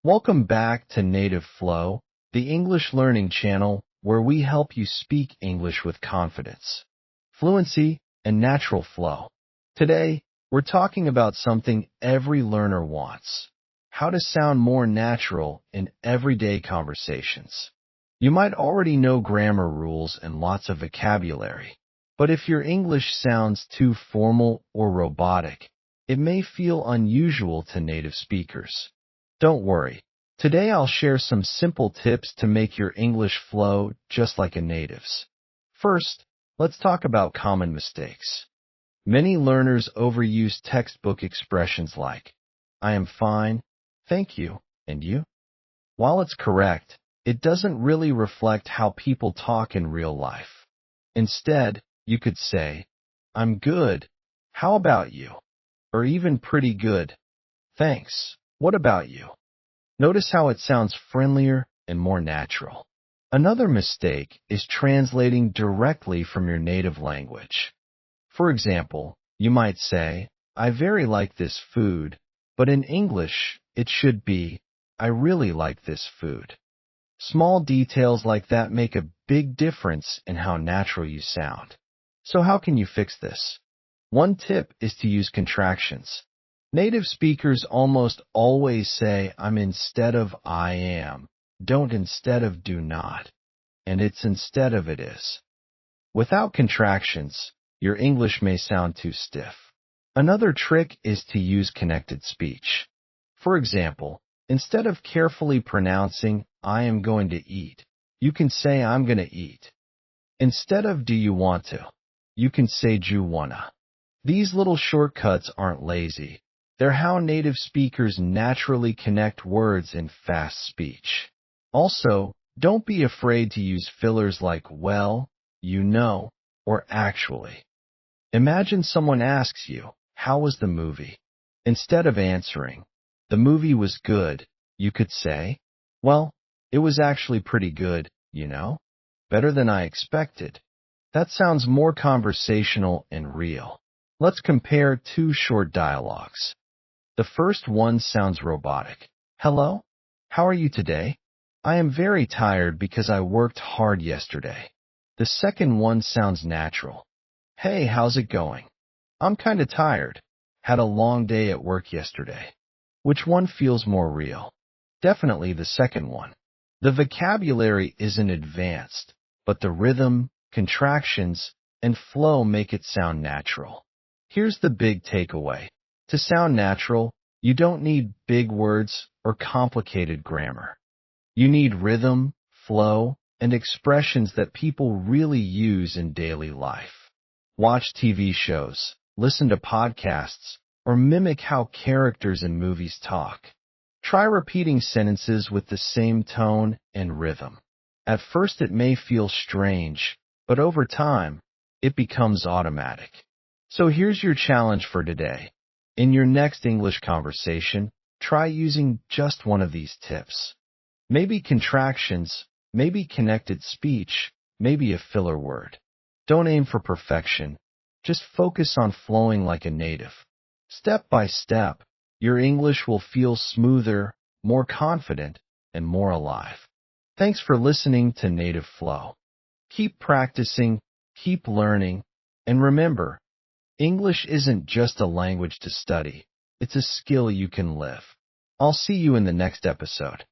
Welcome back to Native Flow, the English learning channel where we help you speak English with confidence, fluency, and natural flow. Today, we're talking about something every learner wants: how to sound more natural in everyday conversations. You might already know grammar rules and lots of vocabulary, but if your English sounds too formal or robotic, it may feel unusual to native speakers. Don't worry. Today I'll share some simple tips to make your English flow just like a native's. First, let's talk about common mistakes. Many learners overuse textbook expressions like, I am fine, thank you, and you? While it's correct, it doesn't really reflect how people talk in real life. Instead, you could say, I'm good, how about you? Or even pretty good, thanks, what about you? Notice how it sounds friendlier and more natural. Another mistake is translating directly from your native language. For example, you might say, I very like this food, but in English, it should be, I really like this food. Small details like that make a big difference in how natural you sound. So how can you fix this? One tip is to use contractions. Native speakers almost always say I'm instead of I am, don't instead of do not, and it's instead of it is. Without contractions, your English may sound too stiff. Another trick is to use connected speech. For example, instead of carefully pronouncing I am going to eat, you can say I'm going to eat. Instead of do you want to, you can say do you wanna. These little shortcuts aren't lazy. They're how native speakers naturally connect words in fast speech. Also, don't be afraid to use fillers like well, you know, or actually. Imagine someone asks you, how was the movie? Instead of answering, the movie was good, you could say, well, it was actually pretty good, you know? Better than I expected. That sounds more conversational and real. Let's compare two short dialogues. The first one sounds robotic. Hello? How are you today? I am very tired because I worked hard yesterday. The second one sounds natural. Hey, how's it going? I'm kinda tired. Had a long day at work yesterday. Which one feels more real? Definitely the second one. The vocabulary isn't advanced, but the rhythm, contractions, and flow make it sound natural. Here's the big takeaway. To sound natural, you don't need big words or complicated grammar. You need rhythm, flow, and expressions that people really use in daily life. Watch TV shows, listen to podcasts, or mimic how characters in movies talk. Try repeating sentences with the same tone and rhythm. At first it may feel strange, but over time, it becomes automatic. So here's your challenge for today. In your next English conversation, try using just one of these tips. Maybe contractions, maybe connected speech, maybe a filler word. Don't aim for perfection. Just focus on flowing like a native. Step by step, your English will feel smoother, more confident, and more alive. Thanks for listening to Native Flow. Keep practicing, keep learning, and remember, English isn't just a language to study, it's a skill you can live. I'll see you in the next episode.